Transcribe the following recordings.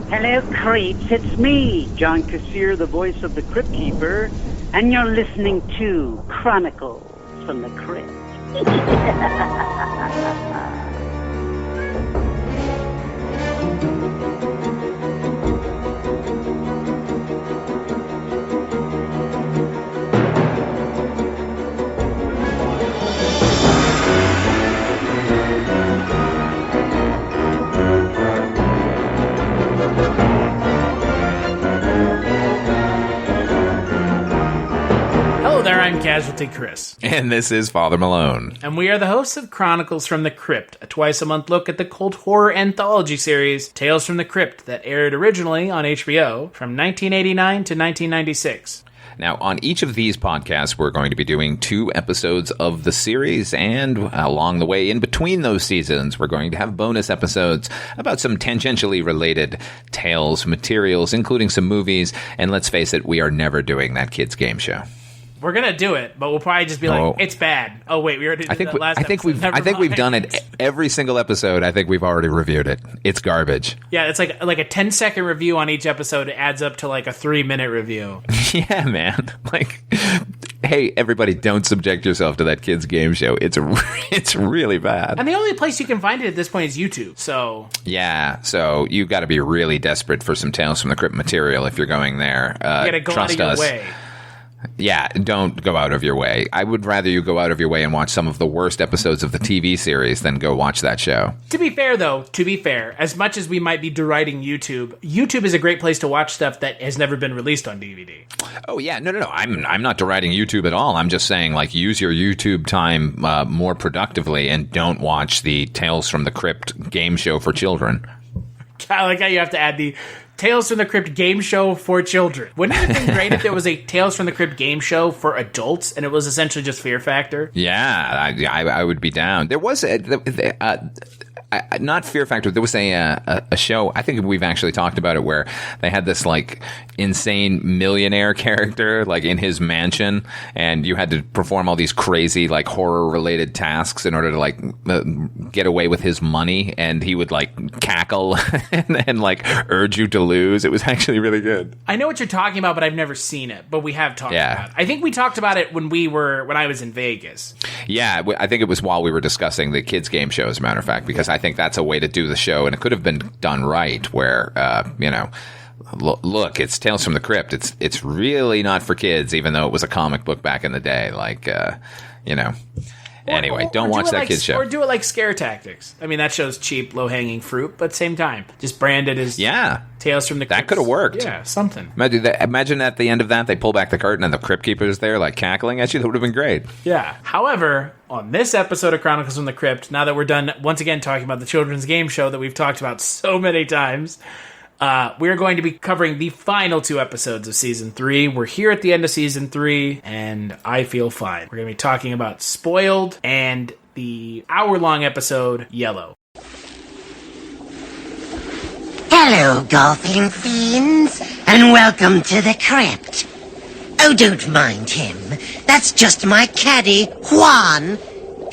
Hello, creeps. It's me, John Kassir, the voice of the Crypt Keeper, and you're listening to Chronicles from the Crypt. Hello there, I'm Casualty Chris. And this is Father Malone. And we are the hosts of Chronicles from the Crypt, a twice-a-month look at the cult horror anthology series Tales from the Crypt that aired originally on HBO from 1989 to 1996. Now, on each of these podcasts, we're going to be doing 2 episodes of the series, and along the way, in between those seasons, we're going to have bonus episodes about some tangentially related tales, materials, including some movies, and let's face it, we are never doing that kids' game show. We're gonna do it, but we'll probably just be like, "It's bad." Oh wait, we already did that last episode. I think we've done it every single episode. I think we've already reviewed it. It's garbage. Yeah, it's like a 10-second review on each episode. It adds up to like a 3-minute review. Yeah, man. Like, hey, everybody, don't subject yourself to that kids' game show. It's really bad. And the only place you can find it at this point is YouTube. So yeah, so you've got to be really desperate for some Tales from the Crypt material if you're going there. You gotta go out of your way. Yeah, don't go out of your way. I would rather you go out of your way and watch some of the worst episodes of the TV series than go watch that show. To be fair, though, as much as we might be deriding YouTube, YouTube is a great place to watch stuff that has never been released on DVD. Oh, yeah. No. I'm not deriding YouTube at all. I'm just saying, like, use your YouTube time more productively and don't watch the Tales from the Crypt game show for children. I like how you have to add the Tales from the Crypt game show for children. Wouldn't it have been great if there was a Tales from the Crypt game show for adults and it was essentially just Fear Factor? Yeah, I would be down. There was not Fear Factor. There was a show. I think we've actually talked about it where they had this like insane millionaire character like in his mansion, and you had to perform all these crazy like horror related tasks in order to like get away with his money, and he would like cackle and like urge you to lose. It was actually really good. I know what you're talking about, but I've never seen it. But we have talked about it. I think we talked about it when I was in Vegas. Yeah, I think it was while we were discussing the kids' game show, as a matter of fact, because I think that's a way to do the show, and it could have been done right, where look, it's Tales from the Crypt. It's really not for kids, even though it was a comic book back in the day. Anyway, don't watch that kids show. Or do it like Scare Tactics. I mean, that show's cheap, low-hanging fruit, but same time, just branded as Tales from the Crypt. That could have worked. Yeah, something. Imagine at the end of that, they pull back the curtain and the Crypt Keeper's there, like, cackling at you. That would have been great. Yeah. However, on this episode of Chronicles from the Crypt, now that we're done, once again, talking about the children's game show that we've talked about so many times, we're going to be covering the final 2 episodes of Season 3. We're here at the end of Season 3, and I feel fine. We're going to be talking about Spoiled and the hour-long episode, Yellow. Hello, golfing fiends, and welcome to the Crypt. Oh, don't mind him. That's just my caddy, Juan.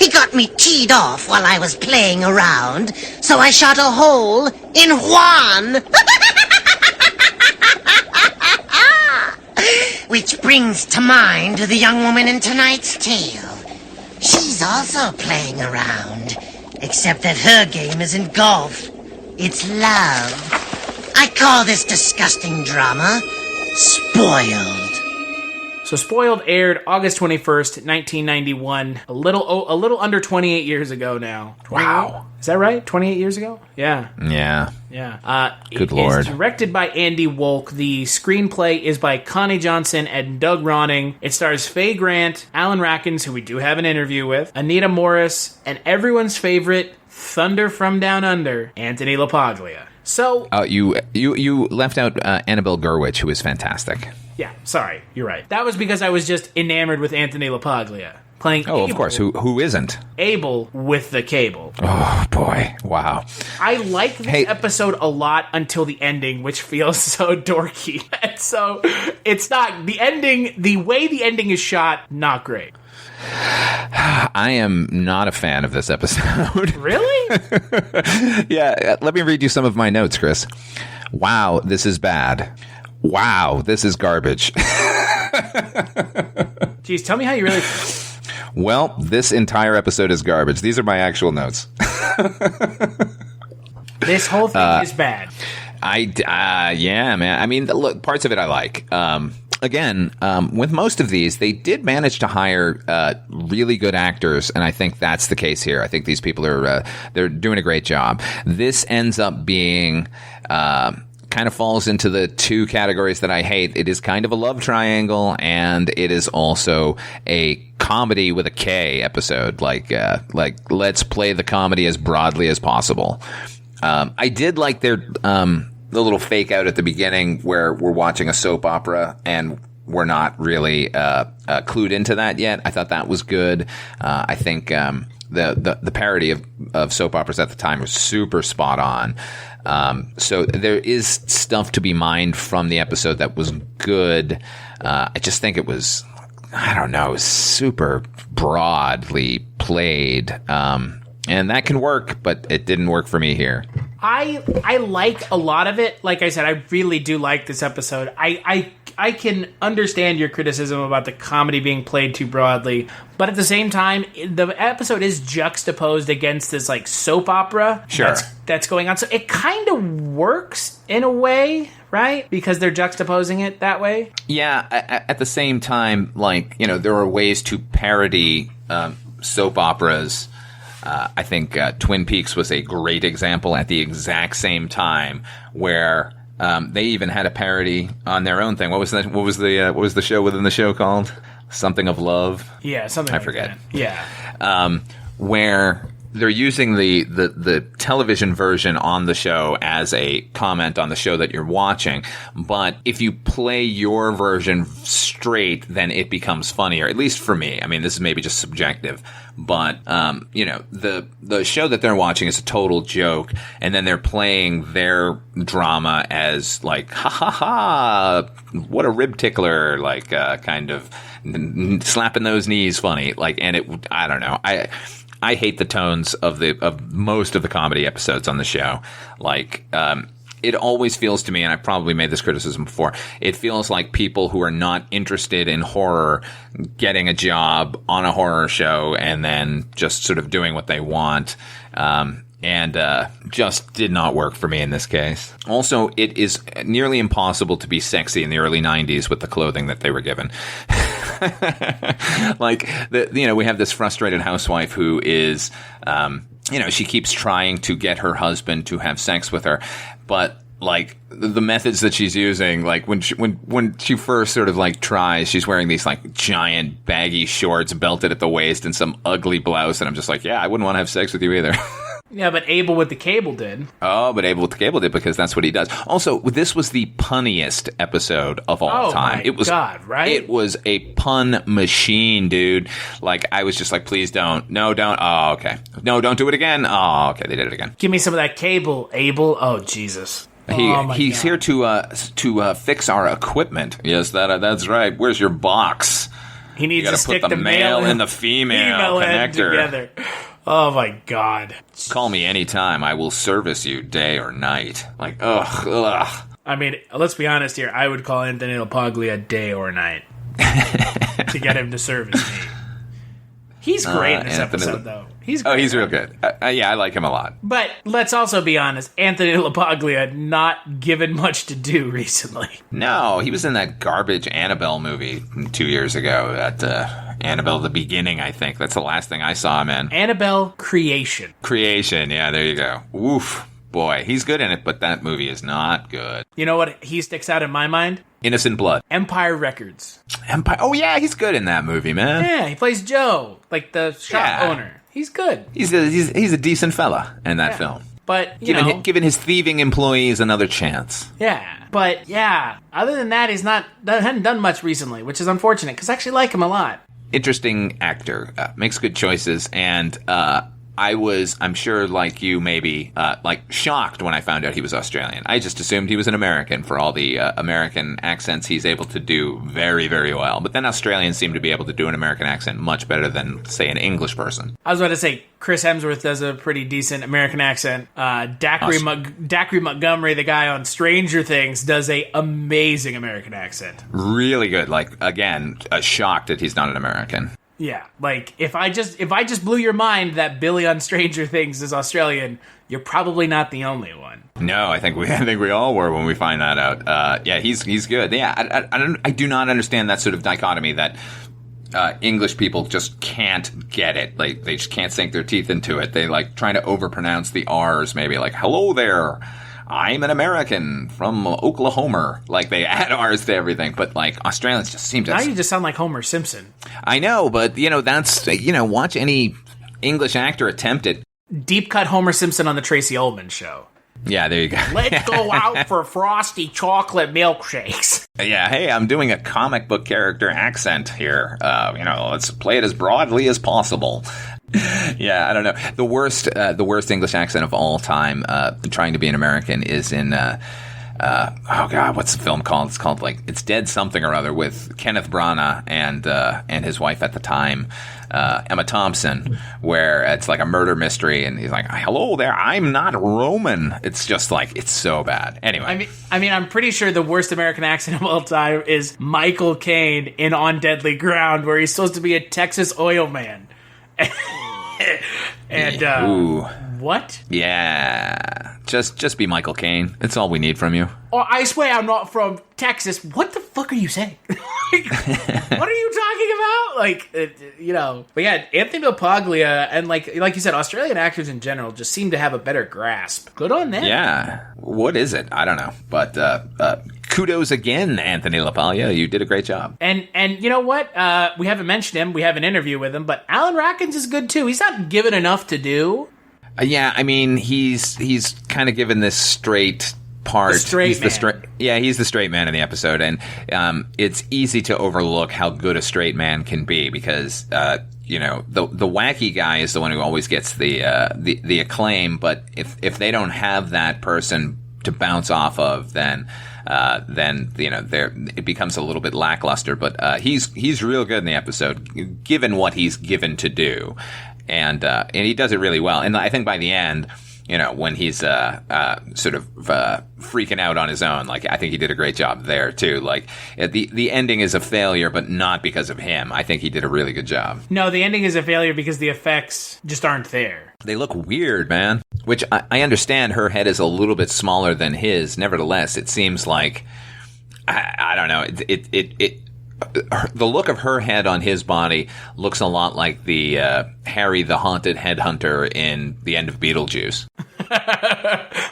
He got me teed off while I was playing around, so I shot a hole in Juan. Which brings to mind the young woman in tonight's tale. She's also playing around, except that her game isn't golf. It's love. I call this disgusting drama Spoiled. So Spoiled aired August 21st, 1991, a little under 28 years ago now. Wow. Is that right? 28 years ago? Yeah. Yeah. Good Lord. It's directed by Andy Wolk. The screenplay is by Connie Johnson and Doug Ronning. It stars Faye Grant, Alan Rachins, who we do have an interview with, Anita Morris, and everyone's favorite Thunder from Down Under, Anthony LaPaglia. So... you left out Annabelle Gurwitch, who is fantastic. Yeah, sorry, you're right. That was because I was just enamored with Anthony LaPaglia. Playing Abel, of course. Who isn't? Abel with the cable. Oh, boy. Wow. I like this episode a lot until the ending, which feels so dorky. And so it's not... the way the ending is shot, not great. I am not a fan of this episode. Really? Yeah, let me read you some of my notes, Chris. Wow, this is bad. Wow, this is garbage. Geez, tell me how you really feel. Well, this entire episode is garbage. These are my actual notes. This whole thing is bad. Yeah, man. I mean, look, parts of it I like. Again, with most of these, they did manage to hire really good actors, and I think that's the case here. I think these people are they're doing a great job. This ends up being kind of falls into the two categories that I hate. It is kind of a love triangle, and it is also a comedy with a K episode. Like let's play the comedy as broadly as possible. I did like their the little fake out at the beginning where we're watching a soap opera and we're not really clued into that yet. I thought that was good. I think the parody of soap operas at the time was super spot on. So there is stuff to be mined from the episode that was good. I just think it was, I don't know, super broadly played. And that can work, but it didn't work for me here. I like a lot of it. Like I said, I really do like this episode. I can understand your criticism about the comedy being played too broadly, but at the same time, the episode is juxtaposed against this like soap opera that's going on. So it kind of works in a way, right? Because they're juxtaposing it that way. Yeah. At the same time, like, you know, there are ways to parody soap operas. I think Twin Peaks was a great example at the exact same time where they even had a parody on their own thing. What was the show within the show called? Something of Love? Yeah, something like forget. That. Yeah. Where they're using the television version on the show as a comment on the show that you're watching. But if you play your version straight, then it becomes funnier, at least for me. I mean, this is maybe just subjective. But, you know, the show that they're watching is a total joke, and then they're playing their drama as like, ha ha ha, what a rib tickler, like, kind of slapping those knees funny. Like, and it, I don't know. I hate the tones of most of the comedy episodes on the show. Like, it always feels to me, and I've probably made this criticism before, it feels like people who are not interested in horror getting a job on a horror show and then just sort of doing what they want. And just did not work for me in this case. Also, it is nearly impossible to be sexy in the early 90s with the clothing that they were given. Like, we have this frustrated housewife who is, she keeps trying to get her husband to have sex with her, but like the methods that she's using, like when she first sort of like tries, she's wearing these like giant baggy shorts belted at the waist and some ugly blouse, and I'm just like, yeah, I wouldn't want to have sex with you either. Yeah, but Abel with the Cable did. Oh, but Abel with the Cable did because that's what he does. Also, this was the punniest episode of all time. Oh my God, right? It was a pun machine, dude. Like, I was just like, please don't. No, don't. Oh, okay. No, don't do it again. Oh, okay, they did it again. Give me some of that Cable, Abel. Oh, Jesus. He's here to fix our equipment. Yes, that's right. Where's your box? He needs to stick put the male and the female connector together. Oh my God. Call me anytime. I will service you day or night. Like, ugh. I mean, let's be honest here. I would call Anthony LaPaglia day or night to get him to service me. He's great in this episode, though. He's great. Oh, he's real good. Yeah, I like him a lot. But let's also be honest. Anthony LaPaglia not given much to do recently. No, he was in that garbage Annabelle movie 2 years ago. That Annabelle the Beginning, I think. That's the last thing I saw him in. Annabelle Creation. Creation, yeah, there you go. Oof. Boy, he's good in it, but that movie is not good. You know what? He sticks out in my mind. Innocent Blood. Empire Records. Empire. Oh, yeah, he's good in that movie, man. Yeah, he plays Joe, like the shop owner. He's good. He's a decent fella in that film. But, giving his thieving employees another chance. Yeah. But, yeah, other than that, hadn't done much recently, which is unfortunate, because I actually like him a lot. Interesting actor. Makes good choices, and I'm sure, like you, maybe, like, shocked when I found out he was Australian. I just assumed he was an American for all the American accents he's able to do very, very well. But then Australians seem to be able to do an American accent much better than, say, an English person. I was about to say, Chris Hemsworth does a pretty decent American accent. Dacre Montgomery, the guy on Stranger Things, does a amazing American accent. Really good. Like, again, shocked that he's not an American. Yeah, like if I just blew your mind that Billy on Stranger Things is Australian, you're probably not the only one. No, I think we all were when we find that out. Yeah, he's good. Yeah, I do not understand that sort of dichotomy that English people just can't get it. Like they just can't sink their teeth into it. They like trying to overpronounce the R's, maybe like hello there. I'm an American from Oklahoma. Like, they add R's to everything, but, like, Australians just seem to... Now you just sound like Homer Simpson. I know, but, that's... watch any English actor attempt it. Deep cut Homer Simpson on the Tracy Ullman Show. Yeah, there you go. Let's go out for frosty chocolate milkshakes. Yeah, hey, I'm doing a comic book character accent here. Let's play it as broadly as possible. Yeah, I don't know. The worst English accent of all time, trying to be an American, is in oh god, what's the film called? It's called it's Dead Something or Other with Kenneth Branagh and his wife at the time, Emma Thompson, where it's like a murder mystery, and he's like, "Hello there, I'm not Roman." It's just like it's so bad. Anyway, I mean, I'm pretty sure the worst American accent of all time is Michael Caine in On Deadly Ground, where he's supposed to be a Texas oil man. What? Yeah, just be Michael Caine. That's all we need from you. Oh, I swear I'm not from Texas. What the fuck are you saying? What are you talking about? But yeah, Anthony LaPaglia and like you said, Australian actors in general just seem to have a better grasp. Good on them. Yeah. What is it? I don't know, but kudos again, Anthony LaPaglia. You did a great job. And you know what? We haven't mentioned him. We have an interview with him, but Alan Rachins is good too. He's not given enough to do. Yeah, I mean, he's kind of given this straight part. He's the straight man in the episode, and it's easy to overlook how good a straight man can be because the wacky guy is the one who always gets the acclaim. But if they don't have that person to bounce off of, then it becomes a little bit lackluster. But he's real good in the episode, given what he's given to do. And he does it really well. And I think by the end, when he's sort of freaking out on his own, like I think he did a great job there too. Like the ending is a failure, but not because of him. I think he did a really good job. No, the ending is a failure because the effects just aren't there. They look weird, man. Which I understand her head is a little bit smaller than his. Nevertheless, it seems like I don't know. The look of her head on his body looks a lot like the Harry the Haunted Headhunter in the end of Beetlejuice.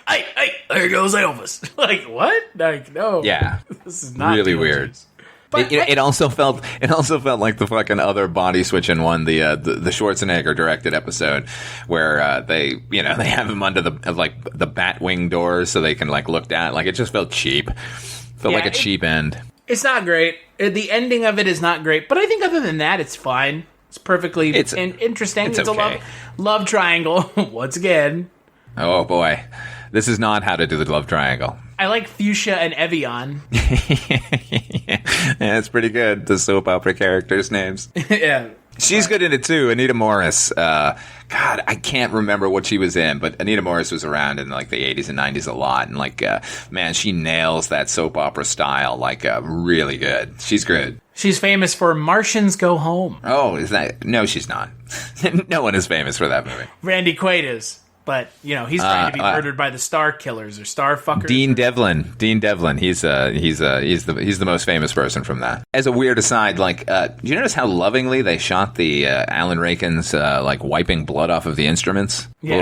Hey, there goes Elvis. Like, what? Like, no. Yeah. This is not really Beetlejuice. Weird. But it also felt like the fucking other body switching one, the Schwarzenegger directed episode where they have him under the Batwing doors so they can look down. Like it just felt cheap. Felt like a cheap end. It's not great. The ending of it is not great, but I think other than that, it's fine. It's perfectly interesting. It's okay. A love triangle once again. Oh boy, this is not how to do the love triangle. I like Fuchsia and Evian. Yeah, it's pretty good. The soap opera characters' names. Yeah. She's good in it too. Anita Morris. God, I can't remember what she was in, but Anita Morris was around in the 80s and 90s a lot, and man, she nails that soap opera style really good. She's good. She's famous for Martians Go Home. Oh, is that? No, she's not. No one is famous for that movie. Randy Quaid is. But, he's trying to be murdered by the Star Killers or Star Fuckers. Dean Devlin. He's the most famous person from that. As a weird aside, do you notice how lovingly they shot the Alan Rachins wiping blood off of the instruments? Yeah. A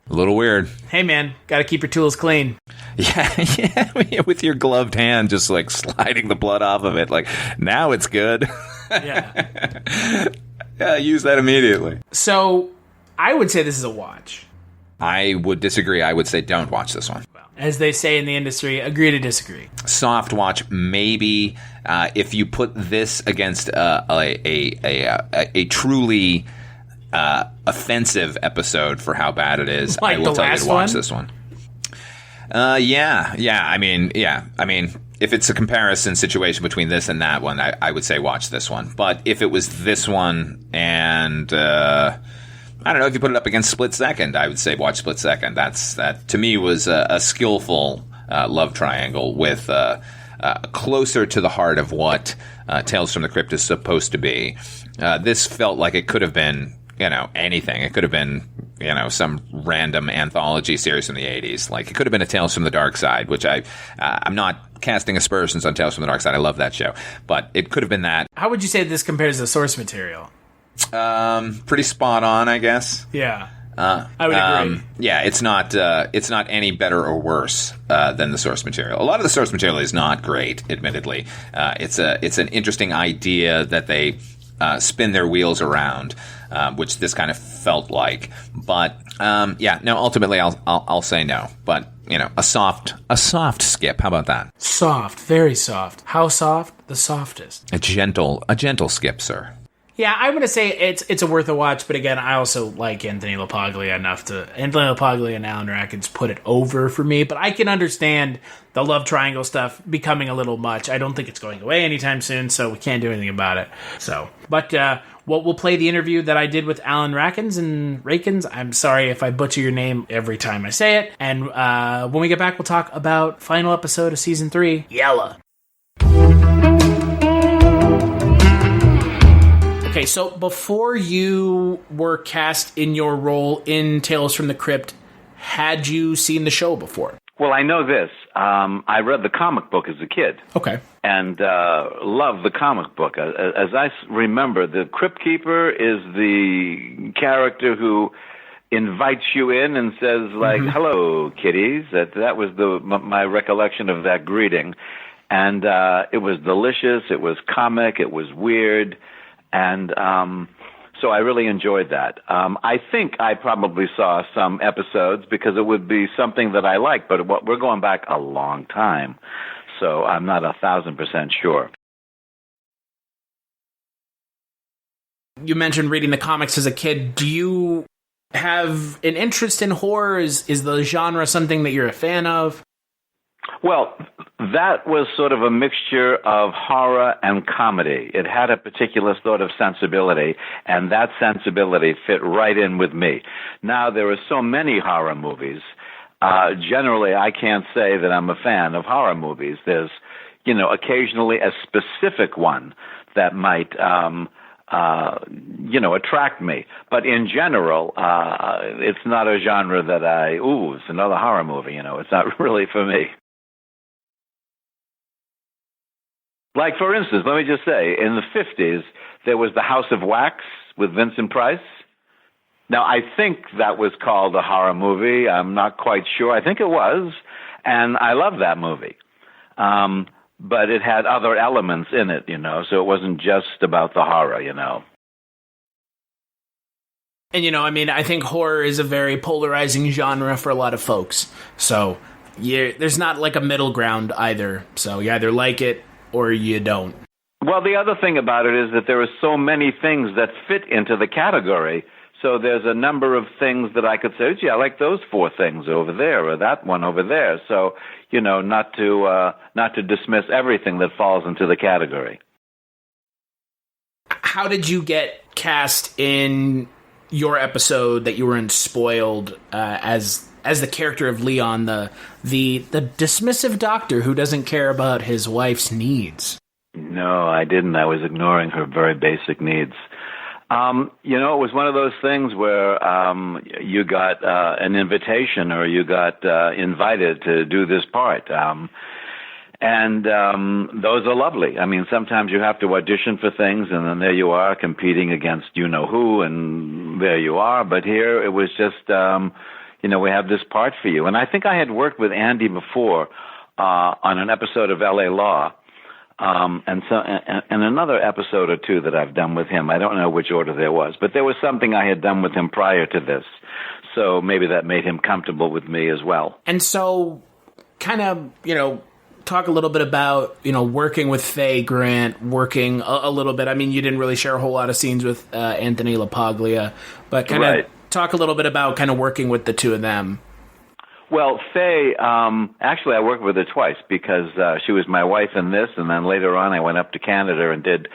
little weird. Hey man, gotta keep your tools clean. Yeah, with your gloved hand, just sliding the blood off of it. Now it's good. Yeah. Yeah, use that immediately. So, I would say this is a watch. I would disagree. I would say don't watch this one. As they say in the industry, agree to disagree. Soft watch, maybe. If you put this against a truly offensive episode for how bad it is, Like I will the tell you last to watch one? this one. Yeah. I mean, if it's a comparison situation between this and that one, I would say watch this one. But if it was this one and I don't know, if you put it up against Split Second, I would say watch Split Second. That to me was a skillful love triangle with closer to the heart of what Tales from the Crypt is supposed to be. This felt like it could have been, anything. It could have been, some random anthology series from the 80s. Like, it could have been a Tales from the Dark Side, which I'm not casting aspersions on Tales from the Dark Side. I love that show. But it could have been that. How would you say this compares to source material? Pretty spot on, I guess. Yeah. I would agree. Yeah, it's not any better or worse than the source material. A lot of the source material is not great, admittedly. It's an interesting idea that they spin their wheels around, which this kind of felt like. But ultimately I'll say no. But a soft skip. How about that? Soft, very soft. How soft? The softest. A gentle skip, sir. Yeah, I'm going to say it's a worth a watch, but again, I also like Anthony LaPaglia enough to... Anthony LaPaglia and Alan Rachins put it over for me, but I can understand the love triangle stuff becoming a little much. I don't think it's going away anytime soon, so we can't do anything about it. But we'll play the interview that I did with Alan Rachins. I'm sorry if I butcher your name every time I say it. And when we get back, we'll talk about final episode of Season 3, Yella. Okay, so before you were cast in your role in Tales from the Crypt, had you seen the show before? Well, I know this. I read the comic book as a kid. Okay. And loved the comic book. As I remember, the Crypt Keeper is the character who invites you in and says, like, hello, kiddies. That was my recollection of that greeting. And it was delicious. It was comic. It was weird. And so I really enjoyed that. I think I probably saw some episodes because it would be something that I like, but we're going back a long time, so I'm not 1,000% sure. You mentioned reading the comics as a kid. Do you have an interest in horror? Is the genre something that you're a fan of? Well, that was sort of a mixture of horror and comedy. It had a particular sort of sensibility, and that sensibility fit right in with me. Now, there are so many horror movies. Generally, I can't say that I'm a fan of horror movies. There's, occasionally a specific one that might, attract me. But in general, it's not a genre that it's another horror movie, it's not really for me. Like, for instance, let me just say, in the 50s, there was The House of Wax with Vincent Price. Now, I think that was called a horror movie. I'm not quite sure. I think it was, and I love that movie. But it had other elements in it, so it wasn't just about the horror, And, I think horror is a very polarizing genre for a lot of folks. So there's not like a middle ground either. So you either like it or you don't. Well, the other thing about it is that there are so many things that fit into the category. So there's a number of things that I could say, gee, I like those 4 things over there or that one over there. So, not to dismiss everything that falls into the category. How did you get cast in your episode that you were in Spoiled as the character of Leon, the dismissive doctor who doesn't care about his wife's needs? No, I didn't. I was ignoring her very basic needs. It was one of those things where you got an invitation or you got invited to do this part. And those are lovely. I mean, sometimes you have to audition for things, and then there you are competing against you-know-who, and there you are. But here it was just... we have this part for you. And I think I had worked with Andy before on an episode of L.A. Law, and another episode or two that I've done with him. I don't know which order there was, but there was something I had done with him prior to this. So maybe that made him comfortable with me as well. And so kind of, talk a little bit about, working with Faye Grant, working a little bit. I mean, you didn't really share a whole lot of scenes with Anthony LaPaglia, but kind of talk a little bit about kind of working with the two of them. Well, Faye, actually I worked with her twice because she was my wife in this, and then later on I went up to Canada and did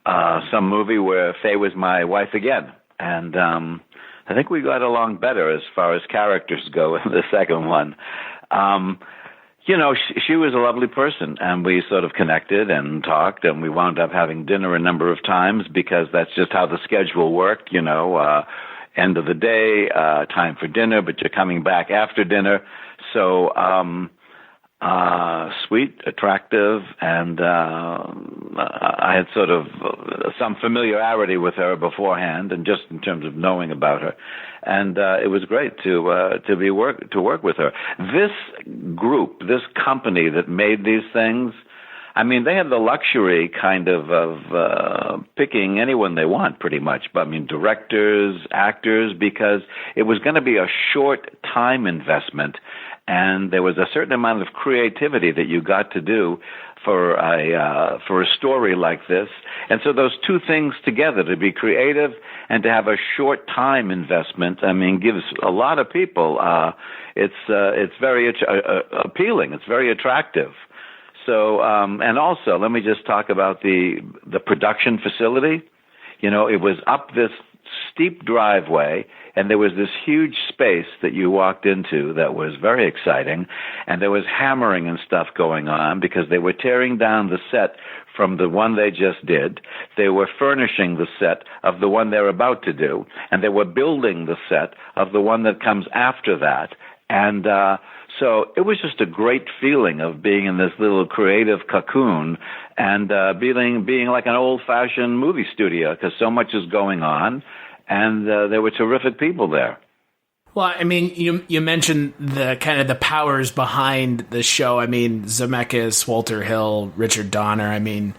some movie where Faye was my wife again. And I think we got along better as far as characters go in the second one. She was a lovely person, and we sort of connected and talked, and we wound up having dinner a number of times because that's just how the schedule worked, end of the day, time for dinner, but you're coming back after dinner. So, sweet, attractive, and I had sort of some familiarity with her beforehand, and just in terms of knowing about her, and it was great to work with her. This group, this company that made these things, I mean, they had the luxury kind of picking anyone they want, pretty much. But I mean, directors, actors, because it was going to be a short time investment, and there was a certain amount of creativity that you got to do for a story like this. And so those two things together, to be creative and to have a short time investment, I mean, gives a lot of people. It's very appealing. It's very attractive. So, and also, let me just talk about the production facility. It was up this steep driveway, and there was this huge space that you walked into that was very exciting, and there was hammering and stuff going on because they were tearing down the set from the one they just did. They were furnishing the set of the one they're about to do, and they were building the set of the one that comes after that. And so it was just a great feeling of being in this little creative cocoon and being like an old-fashioned movie studio because so much is going on, and there were terrific people there. Well, I mean, you mentioned the kind of the powers behind the show. I mean, Zemeckis, Walter Hill, Richard Donner. I mean,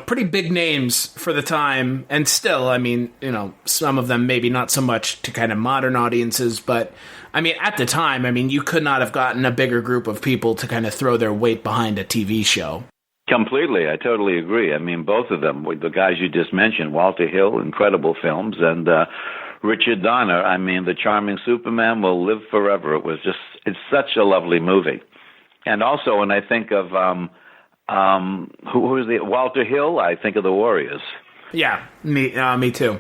pretty big names for the time, and still, I mean, some of them maybe not so much to kind of modern audiences, but I mean, at the time, I mean, you could not have gotten a bigger group of people to kind of throw their weight behind a TV show. Completely. I totally agree. I mean, both of them, the guys you just mentioned, Walter Hill, incredible films, and Richard Donner, I mean, The Charming Superman will live forever. It's such a lovely movie. And also, when I think of, Walter Hill, I think of The Warriors. Yeah, me too.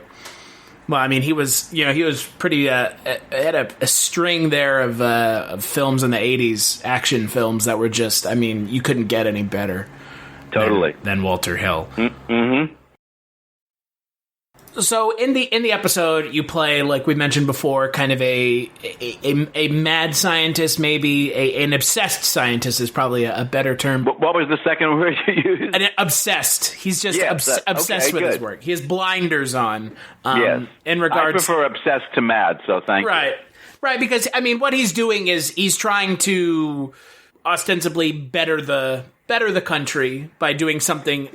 Well, I mean, he was pretty, had a string there of films in the 80s, action films that were just, I mean, you couldn't get any better. Totally. Than Walter Hill. Mm-hmm. So in the episode, you play, like we mentioned before, kind of a mad scientist, maybe an obsessed scientist is probably a better term. What was the second word you used? Obsessed. He's just obsessed with his work. He has blinders on. Yes. In regards, I prefer obsessed to mad. So thank you. Right. Because I mean, what he's doing is he's trying to ostensibly better the country by doing something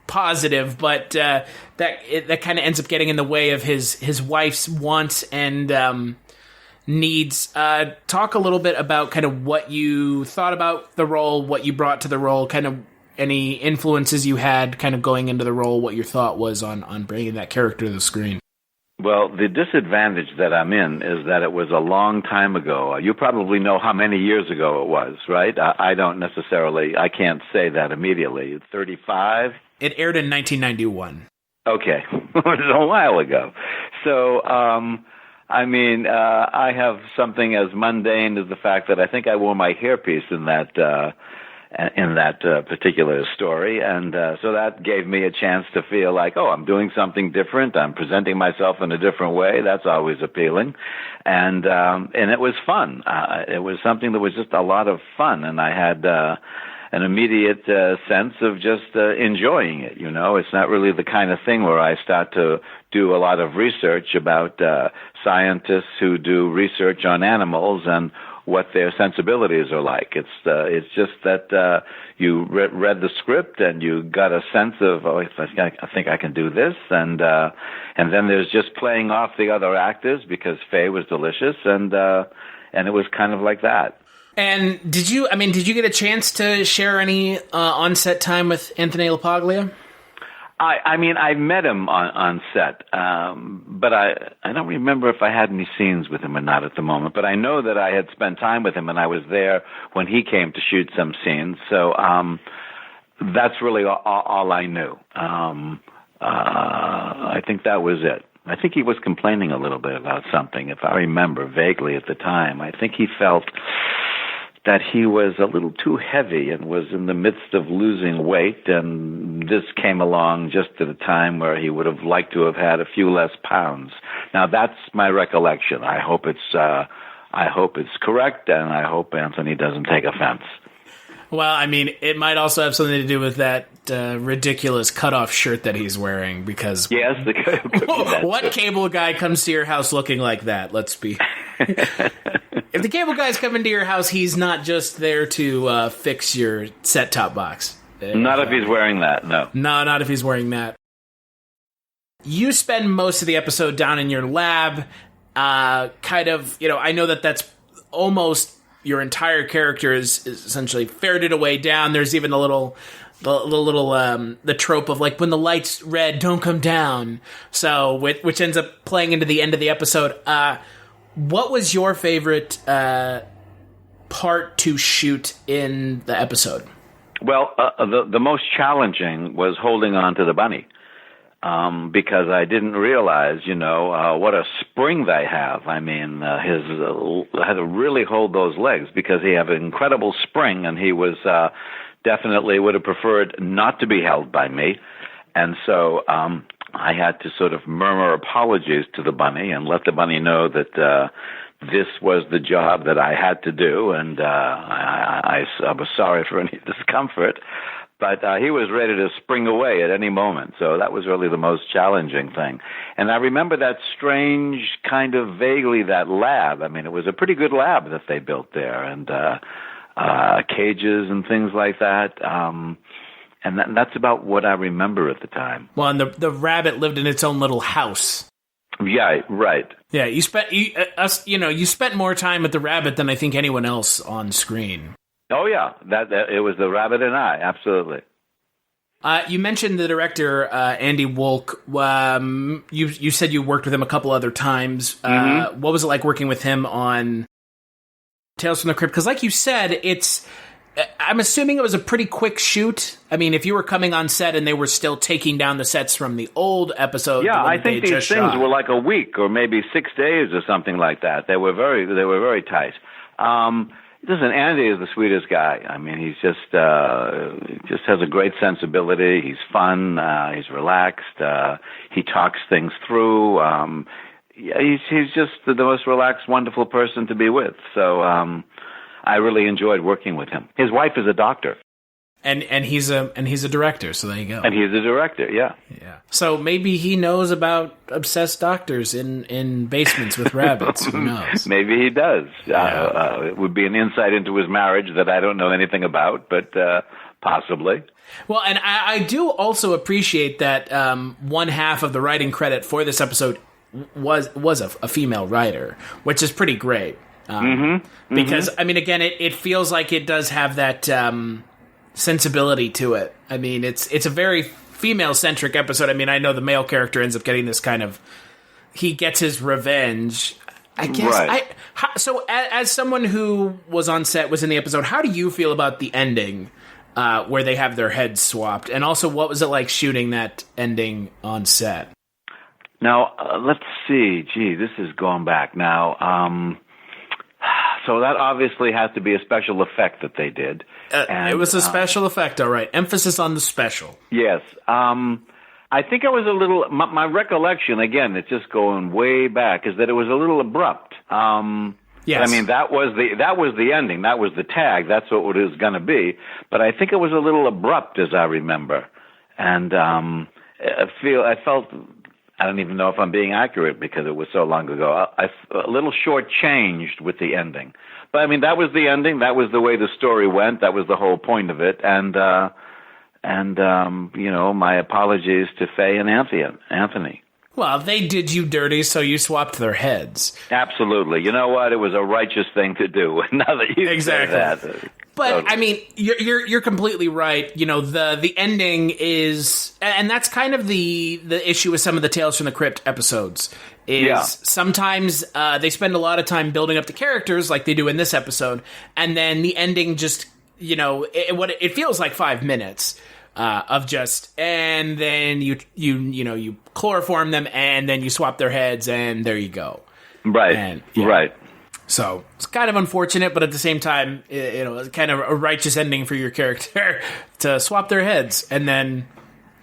positive, but that kind of ends up getting in the way of his wife's wants and needs. Talk a little bit about kind of what you thought about the role, what you brought to the role, kind of any influences you had kind of going into the role, what your thought was on bringing that character to the screen. Well, the disadvantage that I'm in is that it was a long time ago. You probably know how many years ago it was, right? I can't say that immediately. 35? It aired in 1991. Okay. It was a while ago. So, I mean, I have something as mundane as the fact that I think I wore my hairpiece in that particular story, and so that gave me a chance to feel like, oh, I'm doing something different. I'm presenting myself in a different way. That's always appealing, and it was fun. It was something that was just a lot of fun, and I had an immediate sense of just enjoying it. It's not really the kind of thing where I start to do a lot of research about scientists who do research on animals and what their sensibilities are like. It's just that you read the script and you got a sense of, I think I can do this, and then there's just playing off the other actors because Faye was delicious, and it was kind of like that. And did you get a chance to share any on-set time with Anthony LaPaglia? I met him on set, but I don't remember if I had any scenes with him or not at the moment. But I know that I had spent time with him, and I was there when he came to shoot some scenes. So that's really all I knew. I think that was it. I think he was complaining a little bit about something, if I remember vaguely at the time. I think he felt that he was a little too heavy and was in the midst of losing weight, and this came along just at a time where he would have liked to have had a few less pounds. Now, that's my recollection. I hope it's correct, and I hope Anthony doesn't take offense. Well, I mean, it might also have something to do with that ridiculous cutoff shirt that he's wearing, because yes, what cable guy comes to your house looking like that? Let's be... If the cable guy's coming to your house, he's not just there to fix your set-top box. Not if he's wearing that, no. No, not if he's wearing that. You spend most of the episode down in your lab, kind of, I know that that's almost your entire character is essentially ferreted away down. There's even the trope of, like, when the light's red, don't come down. So, which ends up playing into the end of the episode. What was your favorite part to shoot in the episode? Well, the most challenging was holding on to the bunny, because I didn't realize, what a spring they have. I mean, had to really hold those legs, because he had an incredible spring, and he was definitely would have preferred not to be held by me, and so I had to sort of murmur apologies to the bunny and let the bunny know that this was the job that I had to do, and I was sorry for any discomfort, but he was ready to spring away at any moment, so that was really the most challenging thing. And I remember that strange kind of vaguely that lab. I mean, it was a pretty good lab that they built there, and cages and things like that. And that's about what I remember at the time. Well, and the rabbit lived in its own little house. Yeah, right. Yeah, you spent more time with the rabbit than I think anyone else on screen. Oh yeah, that it was the rabbit and I, absolutely. You mentioned the director Andy Wolk. You said you worked with him a couple other times. Mm-hmm. What was it like working with him on Tales from the Crypt? Because, like you said, I'm assuming it was a pretty quick shoot. I mean, if you were coming on set and they were still taking down the sets from the old episode, yeah, I think these things were like a week or maybe 6 days or something like that. They were very tight. Listen, Andy is the sweetest guy. I mean, he's just has a great sensibility. He's fun. He's relaxed. He talks things through. He's just the most relaxed, wonderful person to be with. So I really enjoyed working with him. His wife is a doctor. And he's a director, so there you go. And he's a director, yeah. Yeah. So maybe he knows about obsessed doctors in basements with rabbits. Who knows? Maybe he does. Yeah. It would be an insight into his marriage that I don't know anything about, but possibly. Well, and I do also appreciate that one half of the writing credit for this episode was a female writer, which is pretty great. Because, I mean, again, it feels like it does have that sensibility to it. I mean, it's a very female-centric episode. I mean, I know the male character ends up getting this kind of... He gets his revenge. I guess... Right. So, as someone who was on set, was in the episode, how do you feel about the ending where they have their heads swapped? And also, what was it like shooting that ending on set? Now, let's see. Gee, this is going back now. So that obviously has to be a special effect that they did. It was a special effect, all right. Emphasis on the special. Yes. I think I was a little... My recollection, again, it's just going way back, is that it was a little abrupt. Yes. I mean, that was the ending. That was the tag. That's what it was going to be. But I think it was a little abrupt, as I remember. And I felt... I don't even know if I'm being accurate because it was so long ago. A little shortchanged with the ending. But, I mean, that was the ending. That was the way the story went. That was the whole point of it. And my apologies to Faye and Anthony. Well, they did you dirty, so you swapped their heads. Absolutely. You know what? It was a righteous thing to do. Now that you say that. But Totally. I mean, you're completely right. You know, the ending is, and that's kind of the issue with some of the Tales from the Crypt episodes. Sometimes they spend a lot of time building up the characters, like they do in this episode, and then the ending just, you know, it feels like 5 minutes. Of just, and then you chloroform them, and then you swap their heads, and there you go. Right, right. So it's kind of unfortunate, but at the same time, it's kind of a righteous ending for your character to swap their heads, and then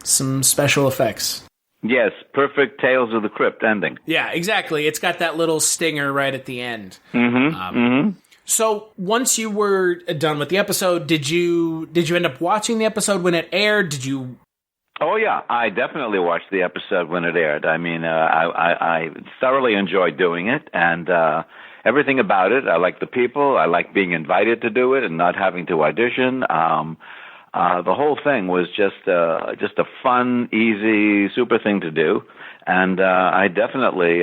some special effects. Yes, perfect Tales of the Crypt ending. Yeah, exactly. It's got that little stinger right at the end. Mm-hmm. So once you were done with the episode, did you end up watching the episode when it aired? Did you? Oh yeah, I definitely watched the episode when it aired. I mean, I thoroughly enjoyed doing it, and everything about it. I like the people. I like being invited to do it and not having to audition. The whole thing was just a fun, easy, super thing to do, and I definitely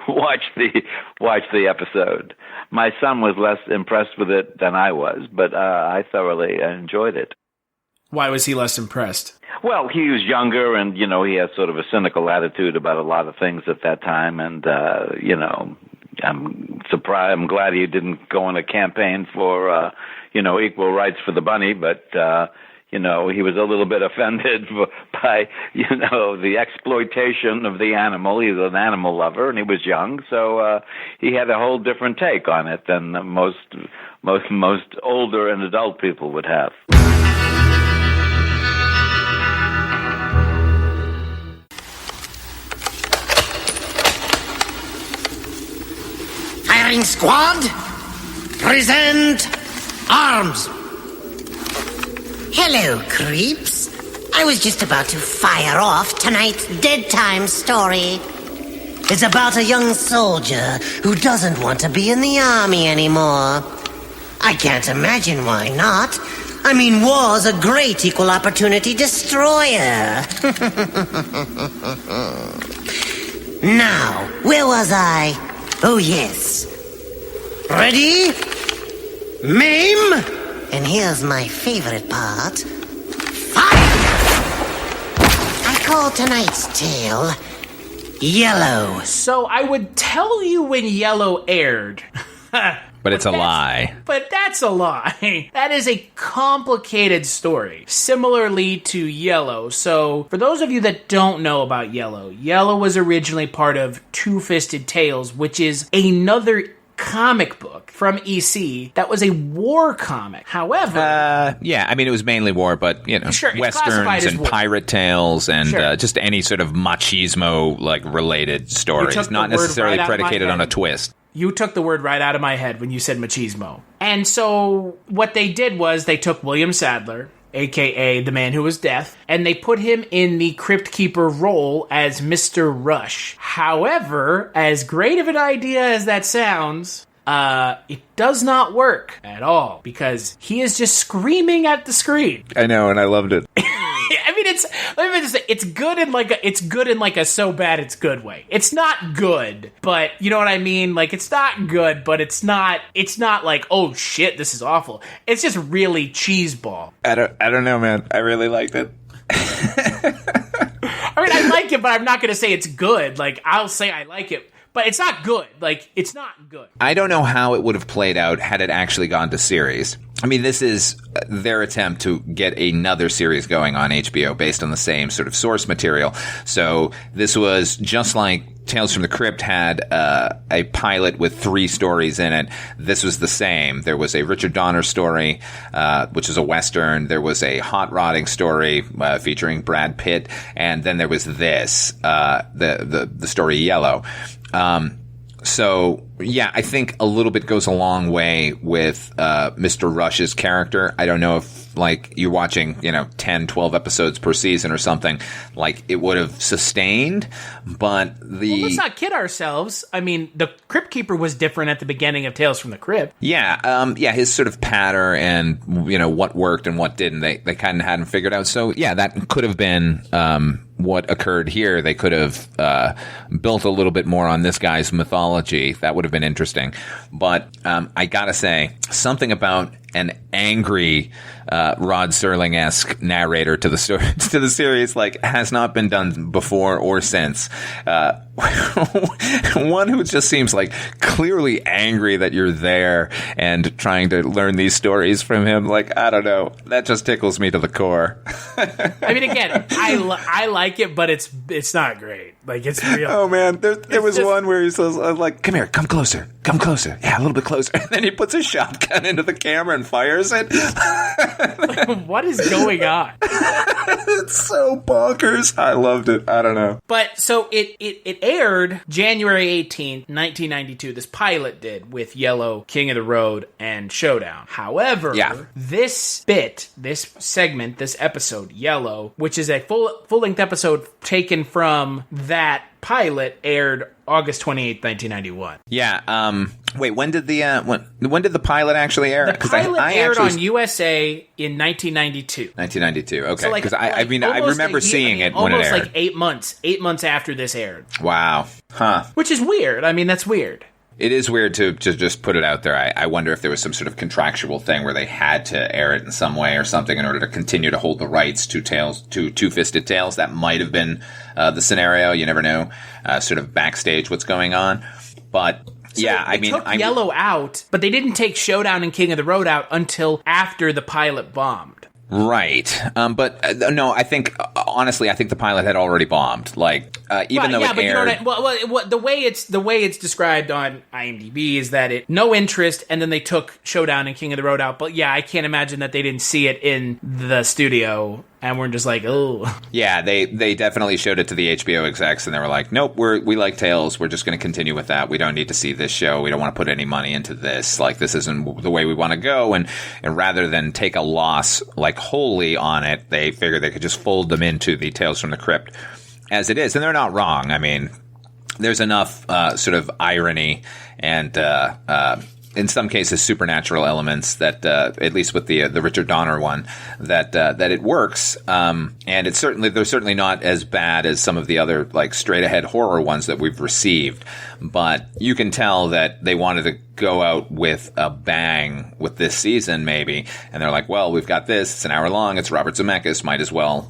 watched the episode. My son was less impressed with it than I was, but I thoroughly enjoyed it. Why was he less impressed? Well, he was younger, and, you know, he had sort of a cynical attitude about a lot of things at that time, and, you know, I'm surprised. I'm glad he didn't go on a campaign for, you know, equal rights for the bunny, but, you know, he was a little bit offended by, you know, the exploitation of the animal. He's an animal lover, and he was young, so he had a whole different take on it than most older and adult people would have. Firing squad, present arms. Hello, creeps. I was just about to fire off tonight's Dead Time story. It's about a young soldier who doesn't want to be in the army anymore. I can't imagine why not. I mean, war's a great equal opportunity destroyer. Now, where was I? Oh, yes. Ready? Maim? And here's my favorite part. Fire! I call tonight's tale Yellow. So I would tell you when Yellow aired. But it's a lie. But that's a lie. That is a complicated story. Similarly to Yellow. So, for those of you that don't know about Yellow, Yellow was originally part of Two-Fisted Tales, which is another comic book from EC that was a war comic. However... yeah, I mean, it was mainly war, but, you know, sure, westerns and war. pirate tales and Sure. just any sort of machismo, like, related stories. Not necessarily predicated on a twist. You took the word right out of my head when you said machismo. And so what they did was they took William Sadler, a.k.a. the man who was death, and they put him in the Crypt Keeper role as Mr. Rush. However, as great of an idea as that sounds, it does not work at all because he is just screaming at the screen. I know, and I loved it. I mean, let me just say, it's good in like a so bad it's good way. It's not good, but you know what I mean? Like, it's not good, but it's not like, oh shit, this is awful. It's just really cheeseball. I don't know, man. I really liked it. I mean, I like it, but I'm not going to say it's good. Like, I'll say I like it, but it's not good. Like, it's not good. I don't know how it would have played out had it actually gone to series. I mean, this is their attempt to get another series going on HBO based on the same sort of source material. So this was just like Tales from the Crypt had a pilot with 3 stories in it. This was the same. There was a Richard Donner story, which is a Western. There was a hot rodding story featuring Brad Pitt. And then there was this, the story Yellow. So, yeah, I think a little bit goes a long way with Mr. Rush's character. I don't know if, like, you're watching, 10, 12 episodes per season or something, like, it would have sustained, but Well, let's not kid ourselves. I mean, the Crypt Keeper was different at the beginning of Tales from the Crypt. Yeah, his sort of patter and, what worked and what didn't, they kind of hadn't figured out. So, yeah, that could have been what occurred here. They could have built a little bit more on this guy's mythology. That would have been interesting. But I gotta say, something about an angry Rod Serling-esque narrator to the series has not been done before or since. One who just seems clearly angry that you're there and trying to learn these stories from him. I don't know. That just tickles me to the core. I mean, again, I like it, but it's not great. It's real. Oh man, there was one where he says, "Come here, come closer, yeah, a little bit closer." And then he puts a shotgun into the camera and fires it. What is going on? It's so bonkers. I loved it. I don't know. But so it aired January 18th, 1992. This pilot did with Yellow, King of the Road, and Showdown. However, this segment, this episode, Yellow, which is a full-length episode taken from that pilot, aired August 28th, 1991. Yeah. Wait, when did the pilot actually air? The pilot aired on USA in 1992. 1992. Okay. Because I remember seeing it when it aired. Almost 8 months. 8 months after this aired. Wow. Huh. Which is weird. I mean, that's weird. It is weird to just put it out there. I wonder if there was some sort of contractual thing where they had to air it in some way or something in order to continue to hold the rights to Two-Fisted Tales. That might have been the scenario. You never know. Sort of backstage what's going on. But they took Yellow out, but they didn't take Showdown and King of the Road out until after the pilot bombed. Right. But no, honestly, I think the pilot had already bombed. Even though it aired. The way it's described on IMDb is that no interest, and then they took Showdown and King of the Road out. But yeah, I can't imagine that they didn't see it in the studio and we're just oh. Yeah, they definitely showed it to the HBO execs, and they were like, nope, we like Tales. We're just going to continue with that. We don't need to see this show. We don't want to put any money into this. This isn't the way we want to go. And rather than take a loss wholly on it, they figured they could just fold them into the Tales from the Crypt as it is. And they're not wrong. I mean, there's enough sort of irony and in some cases supernatural elements that at least with the Richard Donner one that it works, and they're certainly not as bad as some of the other straight ahead horror ones that we've received, but you can tell that they wanted to go out with a bang with this season maybe, and they're like, well, we've got this, it's an hour long, it's Robert Zemeckis, might as well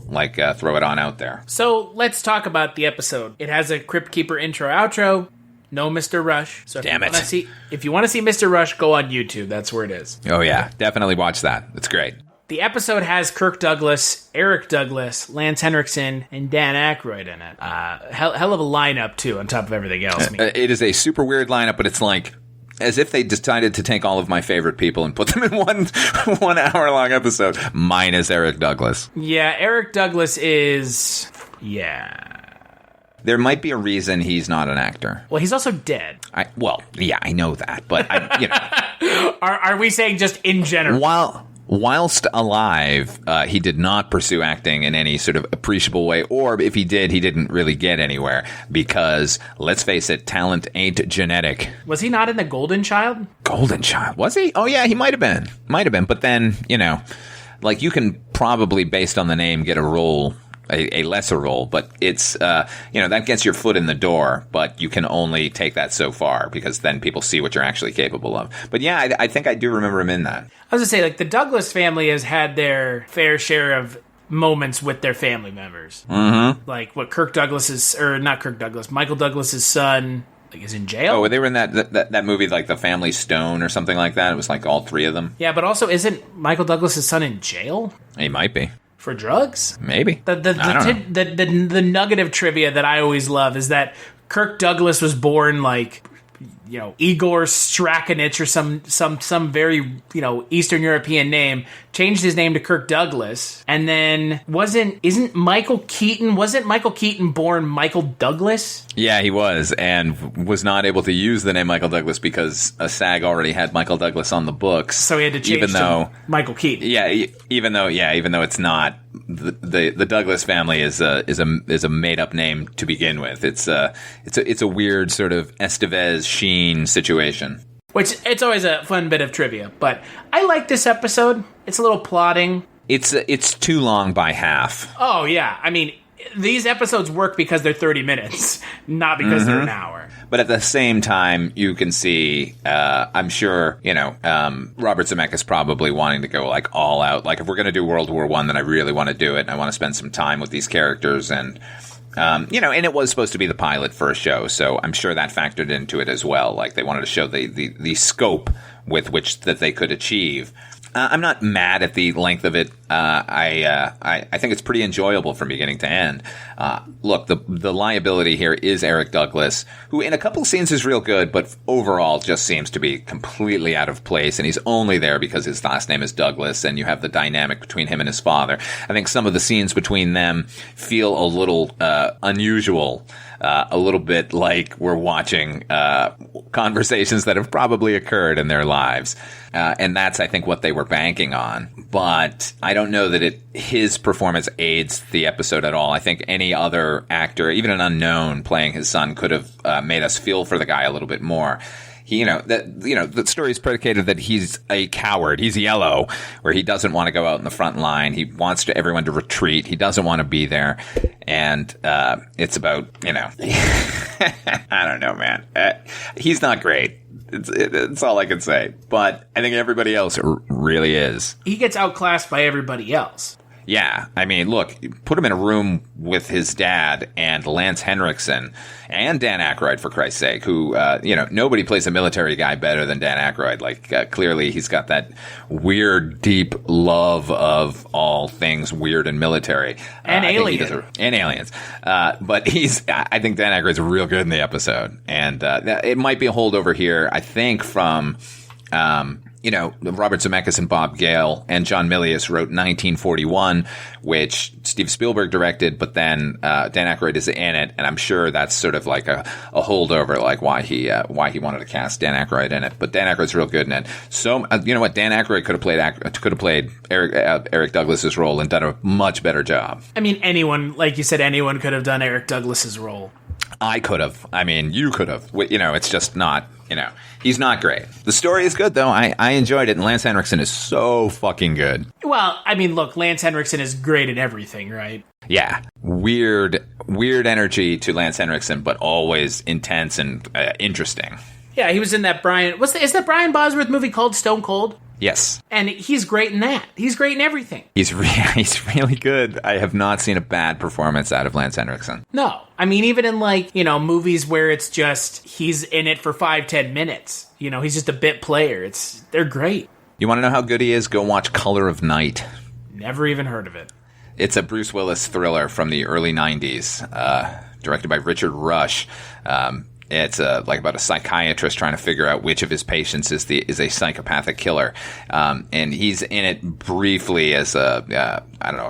throw it on out there. So let's talk about the episode. It has a Crypt Keeper intro outro. No Mr. Rush. So if you want to see Mr. Rush, go on YouTube. That's where it is. Oh, yeah. Definitely watch that. It's great. The episode has Kirk Douglas, Eric Douglas, Lance Henriksen, and Dan Aykroyd in it. Hell of a lineup, too, on top of everything else. It is a super weird lineup, but it's as if they decided to take all of my favorite people and put them in one hour-long episode, minus Eric Douglas. Yeah, Eric Douglas is... Yeah... There might be a reason he's not an actor. Well, he's also dead. I know that, but Are we saying just in general? Whilst alive, he did not pursue acting in any sort of appreciable way, or if he did, he didn't really get anywhere because, let's face it, talent ain't genetic. Was he not in The Golden Child? Golden Child? Was he? Oh, yeah, he might have been. But then, you can probably, based on the name, get a role... A lesser role, but it's, that gets your foot in the door, but you can only take that so far because then people see what you're actually capable of. But yeah, I think I do remember him in that. I was going to say, the Douglas family has had their fair share of moments with their family members. Mm-hmm. Michael Douglas's son... is in jail. Oh, they were in that movie, The Family Stone or something like that. It was all three of them. Yeah, but also, isn't Michael Douglas's son in jail? He might be. For drugs? Maybe. The nugget of trivia that I always love is that Kirk Douglas was born Igor Strakonich or some very, Eastern European name, changed his name to Kirk Douglas, and then wasn't Michael Keaton born Michael Douglas? Yeah, he was, and was not able to use the name Michael Douglas because a SAG already had Michael Douglas on the books. So he had to change to Michael Keaton. Yeah, even though it's not. The Douglas family is a made up name to begin with. It's a weird sort of Estevez Sheen situation. Which it's always a fun bit of trivia, but I like this episode. It's a little plodding. It's too long by half. Oh yeah, I mean, these episodes work because they're 30 minutes, not because they're an hour. But at the same time, you can see, I'm sure, Robert Zemeckis probably wanting to go like all out. Like, if we're going to do World War I, then I really want to do it. And I want to spend some time with these characters. And, and it was supposed to be the pilot for a show. So I'm sure that factored into it as well. Like, they wanted to show the scope with which that they could achieve. I'm not mad at the length of it. I think it's pretty enjoyable from beginning to end. Look, the liability here is Eric Douglas, who in a couple of scenes is real good, but overall just seems to be completely out of place. And he's only there because his last name is Douglas, and you have the dynamic between him and his father. I think some of the scenes between them feel a little unusual. A little bit like we're watching conversations that have probably occurred in their lives. And that's, I think, what they were banking on. But I don't know that his performance aids the episode at all. I think any other actor, even an unknown playing his son, could have made us feel for the guy a little bit more. The story is predicated that he's a coward. He's yellow, where he doesn't want to go out in the front line. He wants everyone to retreat. He doesn't want to be there. And it's about, I don't know, man. He's not great. It's all I can say. But I think everybody else really is. He gets outclassed by everybody else. Yeah, I mean, look, put him in a room with his dad and Lance Henriksen and Dan Aykroyd, for Christ's sake, who, nobody plays a military guy better than Dan Aykroyd. Like, clearly he's got that weird, deep love of all things weird and military. And aliens. And aliens. But I think Dan Aykroyd's real good in the episode. And it might be a holdover here, I think, from... Robert Zemeckis and Bob Gale and John Milius wrote 1941, which Steve Spielberg directed, but then Dan Aykroyd is in it, and I'm sure that's sort of like a holdover, like why he wanted to cast Dan Aykroyd in it. But Dan Aykroyd's real good in it. So you know what, Dan Aykroyd could have played Eric Douglas's role and done a much better job. I mean, anyone, like you said, anyone could have done Eric Douglas's role. I could have. I mean, you could have. It's just not. He's not great. The story is good, though. I enjoyed it, and Lance Henriksen is so fucking good. Well, I mean, look, Lance Henriksen is great at everything, right? Yeah. Weird energy to Lance Henriksen, but always intense and interesting. Yeah, he was in that is that Brian Bosworth movie called Stone Cold? Yes. And he's great in that. He's great in everything. He's really good. I have not seen a bad performance out of Lance Henriksen. No. I mean, even in, movies where it's just he's in it for 5-10 minutes. He's just a bit player. They're great. You want to know how good he is? Go watch Color of Night. Never even heard of it. It's a Bruce Willis thriller from the early 90s, directed by Richard Rush. It's about a psychiatrist trying to figure out which of his patients is a psychopathic killer, and he's in it briefly as a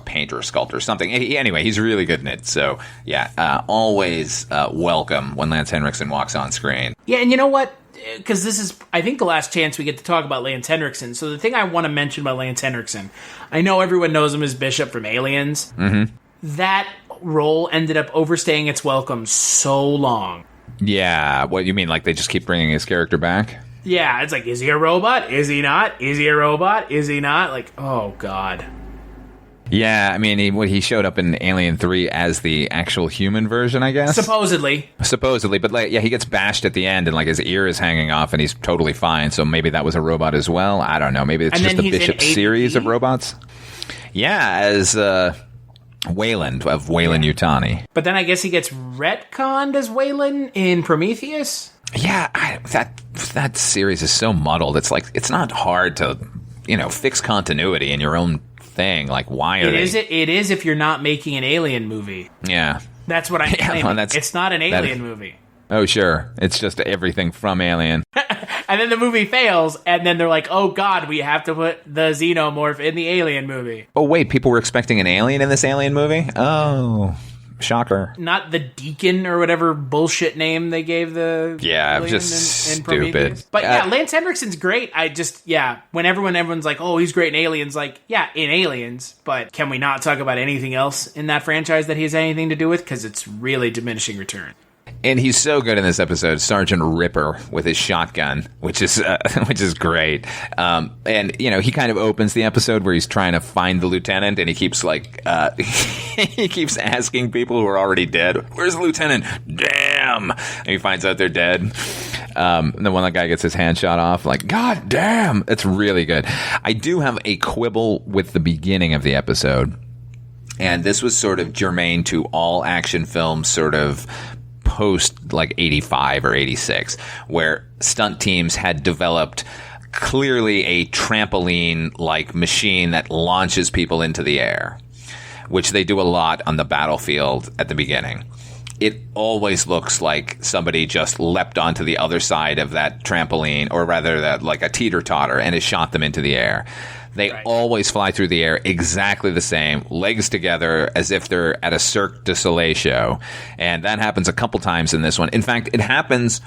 painter or sculptor or something. Anyway, he's really good in it. So yeah, always welcome when Lance Henriksen walks on screen. Yeah, and you know what? Because this is, I think, the last chance we get to talk about Lance Henriksen. So the thing I want to mention about Lance Henriksen, I know everyone knows him as Bishop from Aliens. Mm-hmm. That role ended up overstaying its welcome so long. Yeah, what you mean? Like they just keep bringing his character back? Yeah, it's like, is he a robot? Is he not? Is he a robot? Is he not? Like, oh god. Yeah, I mean, he showed up in Alien 3 as the actual human version, I guess. Supposedly, but he gets bashed at the end, and his ear is hanging off, and he's totally fine. So maybe that was a robot as well. I don't know. Maybe it's just the Bishop series of robots. Yeah, as Wayland of Weyland-Yutani. But then I guess he gets retconned as Wayland in Prometheus? Yeah, that series is so muddled. It's like, it's not hard to, fix continuity in your own thing. Like, why are they... It is if you're not making an Alien movie. Yeah. That's what I'm claiming. It's not an Alien movie. Oh, sure. It's just everything from Alien. And then the movie fails, and then they're like, oh god, we have to put the xenomorph in the Alien movie. Oh wait, people were expecting an alien in this Alien movie? Oh, shocker. Not the Deacon or whatever bullshit name they gave the alien it was just in stupid. Prometheus. But yeah, Lance Henriksen's great. When everyone's like, oh, he's great in Aliens, like, yeah, in Aliens, but can we not talk about anything else in that franchise that he has anything to do with? Because it's really diminishing return. And he's so good in this episode, Sergeant Ripper with his shotgun, which is great. And he kind of opens the episode where he's trying to find the lieutenant, and he keeps he keeps asking people who are already dead, "Where's the lieutenant?" Damn! And he finds out they're dead. And then when that guy gets his hand shot off, like, God damn! It's really good. I do have a quibble with the beginning of the episode. And this was sort of germane to all action films sort of post like 85 or 86, where stunt teams had developed clearly a trampoline-like machine that launches people into the air, which they do a lot on the battlefield at the beginning. It always looks like somebody just leapt onto the other side of that trampoline, or rather that like a teeter-totter, and has shot them into the air. They always fly through the air exactly the same, legs together, as if they're at a Cirque du Soleil show. And that happens a couple times in this one. In fact, it happens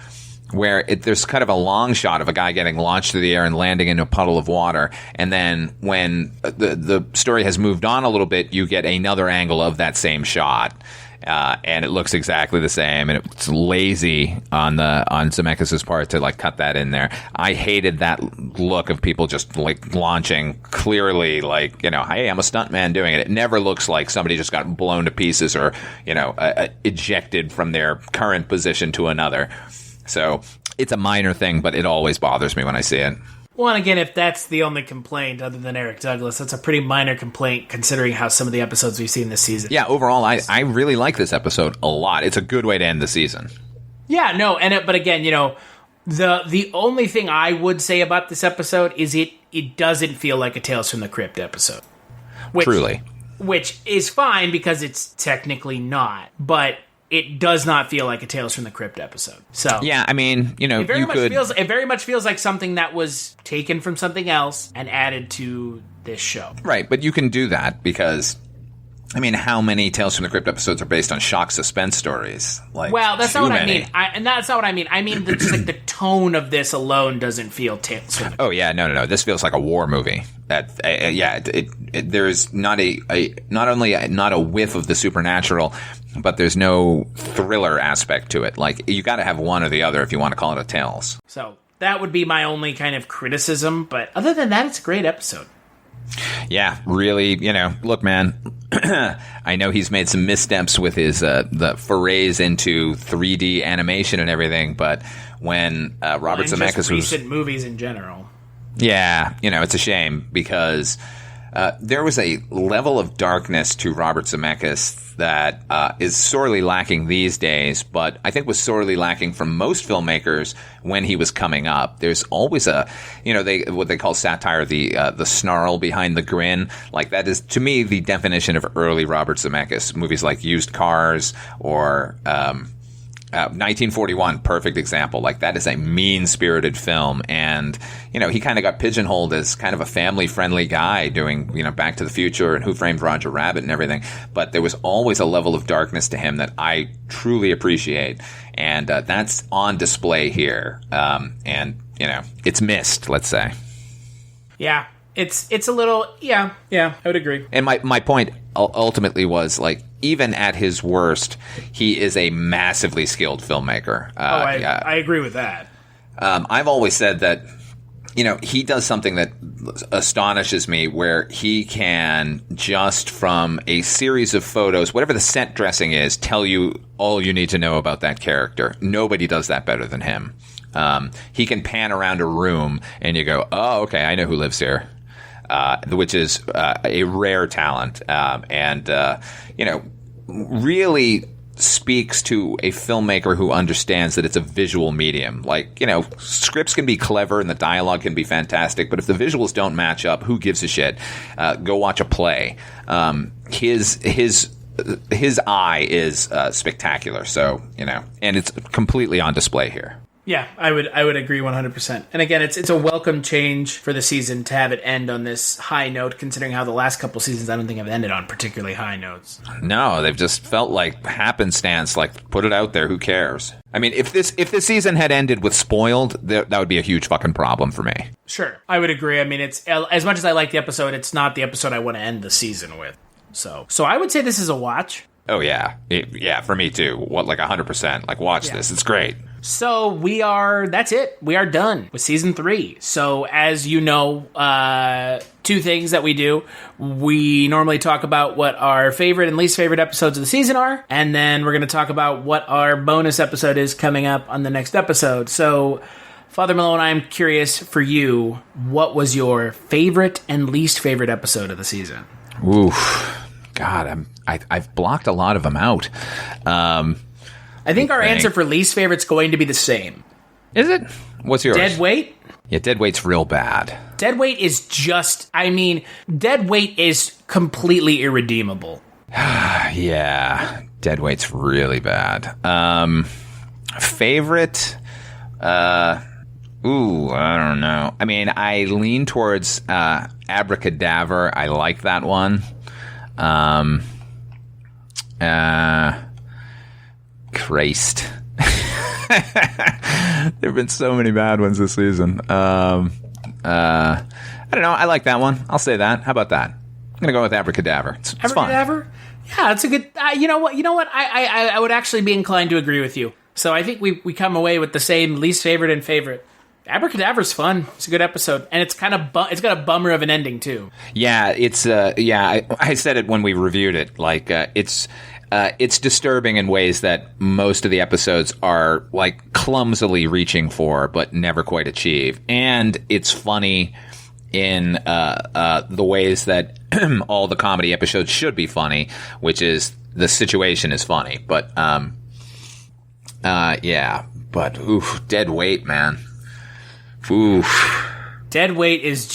where there's kind of a long shot of a guy getting launched through the air and landing into a puddle of water. And then when the story has moved on a little bit, you get another angle of that same shot. And it looks exactly the same, and it's lazy on Zemeckis' part to like cut that in there. I hated that look of people just like launching clearly, like, you know, hey, I'm a stuntman doing it. It never looks like somebody just got blown to pieces or, you know, ejected from their current position to another. So it's a minor thing, but it always bothers me when I see it. Well, and again, if that's the only complaint other than Eric Douglas, that's a pretty minor complaint considering how some of the episodes we've seen this season. Yeah, overall, I really like this episode a lot. It's a good way to end the season. Yeah, no, but again, you know, the only thing I would say about this episode is it doesn't feel like a Tales from the Crypt episode. Truly. Which is fine because it's technically not, but it does not feel like a Tales from the Crypt episode. So yeah, I mean, you know, it very much feels like something that was taken from something else and added to this show. Right, but you can do that because, I mean, how many Tales from the Crypt episodes are based on shock suspense stories? Like, well, that's not what many. I mean. That's not what I mean. I mean, just like the tone of this alone doesn't feel Tales from the Crypt. Oh yeah, no. This feels like a war movie. That there is not a whiff of the supernatural, but there's no thriller aspect to it. Like, you got to have one or the other if you want to call it a Tales. So that would be my only kind of criticism. But other than that, it's a great episode. Yeah, really, you know, look, man, I know he's made some missteps with his the forays into 3D animation and everything, but when Robert Zemeckis was recent movies in general. Yeah, you know, it's a shame because there was a level of darkness to Robert Zemeckis that is sorely lacking these days, but I think was sorely lacking from most filmmakers when he was coming up. There's always a, you know, what they call satire, the snarl behind the grin. Like, that is, to me, the definition of early Robert Zemeckis. Movies like Used Cars or 1941, perfect example. Like, that is a mean-spirited film, and, you know, he kind of got pigeonholed as kind of a family-friendly guy doing, you know, Back to the Future and Who Framed Roger Rabbit and everything, but there was always a level of darkness to him that I truly appreciate, and that's on display here, and, you know, it's missed, let's say. Yeah, it's a little, yeah, I would agree. And my point ultimately was, like, even at his worst, he is a massively skilled filmmaker. I agree with that. I've always said that, you know, he does something that astonishes me, where he can, just from a series of photos, whatever the set dressing is, tell you all you need to know about that character. Nobody does that better than him. He can pan around a room and you go, oh, okay, I know who lives here. Which is a rare talent, and you know, really speaks to a filmmaker who understands that it's a visual medium. Like, you know, scripts can be clever and the dialogue can be fantastic, but if the visuals don't match up, who gives a shit? Go watch a play. His eye is spectacular. So, you know, and it's completely on display here. Yeah, I would agree 100%. And again, it's a welcome change for the season to have it end on this high note, considering how the last couple seasons I don't think have ended on particularly high notes. No, they've just felt like happenstance, like, put it out there, who cares? I mean, if this season had ended with Spoiled, that would be a huge fucking problem for me. Sure, I would agree. I mean, it's, as much as I like the episode, it's not the episode I want to end the season with. So I would say this is a watch. Oh, yeah. Yeah, for me too. What, like 100%. Like, watch this. It's great. So that's it. We are done with season 3. So as you know, two things that we do. We normally talk about what our favorite and least favorite episodes of the season are, and then we're going to talk about what our bonus episode is coming up on the next episode. So, Father Malone, I'm curious for you, what was your favorite and least favorite episode of the season? Oof. God, I've blocked a lot of them out. I think our answer for least favorite's going to be the same. Is it? What's yours? Dead Weight? Yeah, Dead Weight's real bad. Dead Weight is just, Dead Weight is completely irredeemable. Yeah, Dead Weight's really bad. Favorite? I don't know. I mean, I lean towards Abracadaver. I like that one. Christ. There have been so many bad ones this season. I don't know. I like that one. I'll say that. How about that? I'm going to go with Abracadaver. It's Abracadaver? fun. Yeah, it's a good... you know what? I would actually be inclined to agree with you. So I think we come away with the same least favorite and favorite. Abracadaver's fun. It's a good episode, and it's kind of it's got a bummer of an ending too. Yeah, it's I said it when we reviewed it. Like it's disturbing in ways that most of the episodes are like clumsily reaching for, but never quite achieve. And it's funny in the ways that all the comedy episodes should be funny, which is the situation is funny. But but Dead Weight, man. Oof. Dead Weight is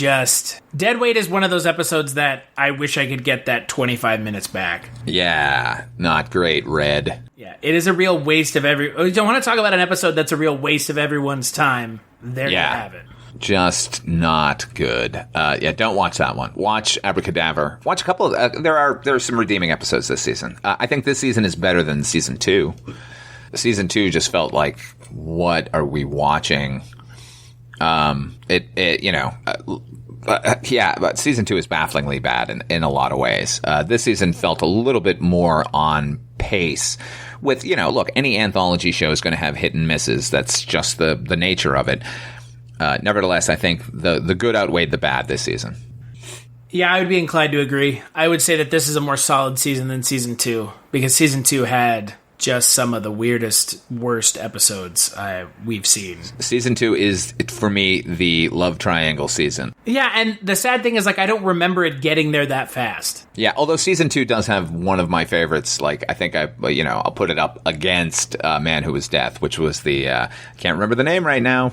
one of those episodes that I wish I could get that 25 minutes back. Yeah, not great, Red. Yeah, it is a real waste of you don't want to talk about an episode that's a real waste of everyone's time. There you have it. Just not good. Don't watch that one. Watch Abracadaver. Watch a couple of, there are some redeeming episodes this season. I think this season is better than season 2. Season 2 just felt like, what are we watching? But season 2 is bafflingly bad in a lot of ways. This season felt a little bit more on pace with, look, any anthology show is going to have hit and misses. That's just the nature of it. Nevertheless, I think the good outweighed the bad this season. Yeah, I would be inclined to agree. I would say that this is a more solid season than season 2, because season 2 had just some of the worst episodes we've seen. Season 2 is, for me, the love triangle season. Yeah, and the sad thing is, I don't remember it getting there that fast. Yeah, although season 2 does have one of my favorites. I think I'll put it up against Man Who Was Death, which was the, can't remember the name right now.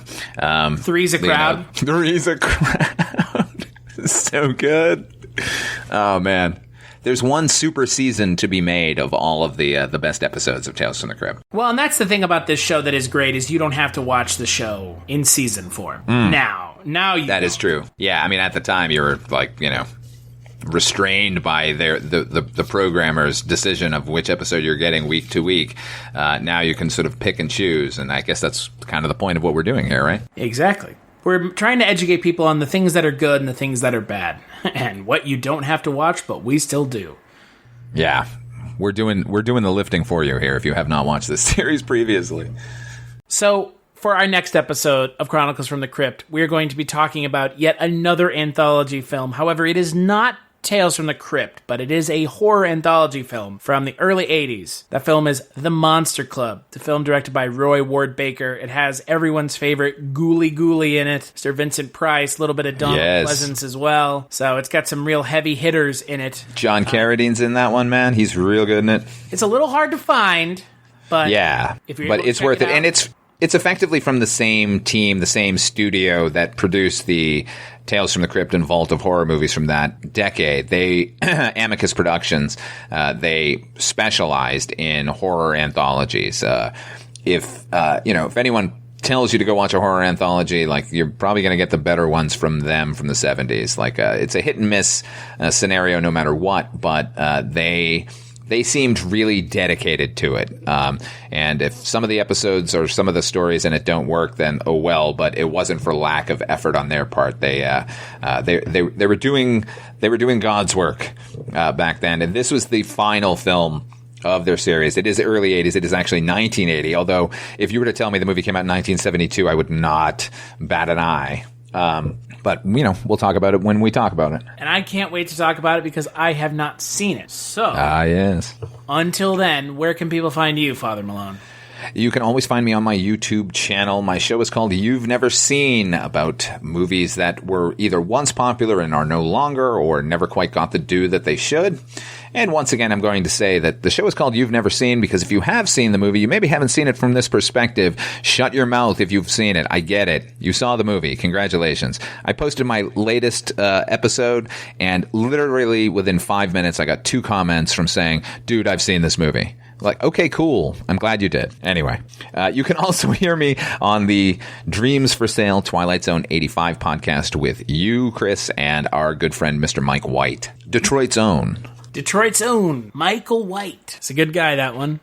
Three's a Crowd. Three's a Crowd. So good. Oh, man. There's one super season to be made of all of the best episodes of Tales from the Crypt. Well, and that's the thing about this show that is great, is you don't have to watch the show in season form. Now you That is true. Yeah, I mean, at the time, you were, restrained by the programmer's decision of which episode you're getting week to week. Now you can sort of pick and choose, and I guess that's kind of the point of what we're doing here, right? Exactly. We're trying to educate people on the things that are good and the things that are bad, and what you don't have to watch, but we still do. Yeah, we're doing the lifting for you here if you have not watched this series previously. So, for our next episode of Chronicles from the Crypt, we are going to be talking about yet another anthology film. However, it is not Tales from the Crypt, but it is a horror anthology film from the early 80s. That film is The Monster Club, the film directed by Roy Ward Baker. It has everyone's favorite Ghoulie in it, Sir Vincent Price, a little bit of Donald Pleasance as well. So it's got some real heavy hitters in it. John Carradine's in that one, man. He's real good in it. It's a little hard to find, but it's worth it. And it's effectively from the same team, the same studio that produced the Tales from the Crypt and Vault of Horror movies from that decade. They, Amicus Productions, they specialized in horror anthologies. If anyone tells you to go watch a horror anthology, you're probably going to get the better ones from them from the 70s. It's a hit and miss scenario no matter what, but they seemed really dedicated to it. And if some of the episodes or some of the stories in it don't work, then oh well, but it wasn't for lack of effort on their part. They were doing God's work back then. And this was the final film of their series. It is early 80s. It is actually 1980. Although if you were to tell me the movie came out in 1972, I would not bat an eye. But, we'll talk about it when we talk about it. And I can't wait to talk about it because I have not seen it. So, yes. Until then, where can people find you, Father Malone? You can always find me on my YouTube channel. My show is called You've Never Seen, about movies that were either once popular and are no longer, or never quite got the due that they should. And once again, I'm going to say that the show is called You've Never Seen because if you have seen the movie, you maybe haven't seen it from this perspective. Shut your mouth if you've seen it. I get it. You saw the movie. Congratulations. I posted my latest episode, and literally within 5 minutes, I got 2 comments from saying, dude, I've seen this movie. Like, okay, cool. I'm glad you did. Anyway, you can also hear me on the Dreams for Sale Twilight Zone 85 podcast with you, Chris, and our good friend, Mr. Mike White. Detroit's own Michael White. It's a good guy, that one.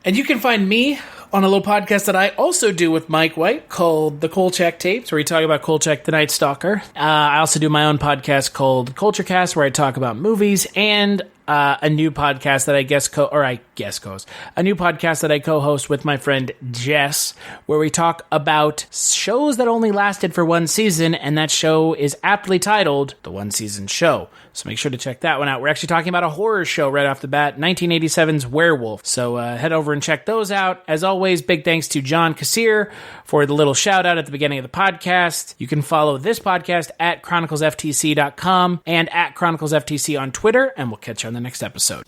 And you can find me on a little podcast that I also do with Mike White called The Kolchak Tapes, where we talk about Kolchak the Night Stalker. I also do my own podcast called Culture Cast, where I talk about movies, and a new podcast that a new podcast that I co-host with my friend Jess, where we talk about shows that only lasted for one season, and that show is aptly titled The One Season Show. So make sure to check that one out. We're actually talking about a horror show right off the bat, 1987's Werewolf. So head over and check those out. As always, big thanks to John Kassir for the little shout out at the beginning of the podcast. You can follow this podcast at chroniclesftc.com and at chroniclesftc on Twitter, and we'll catch you on the next episode.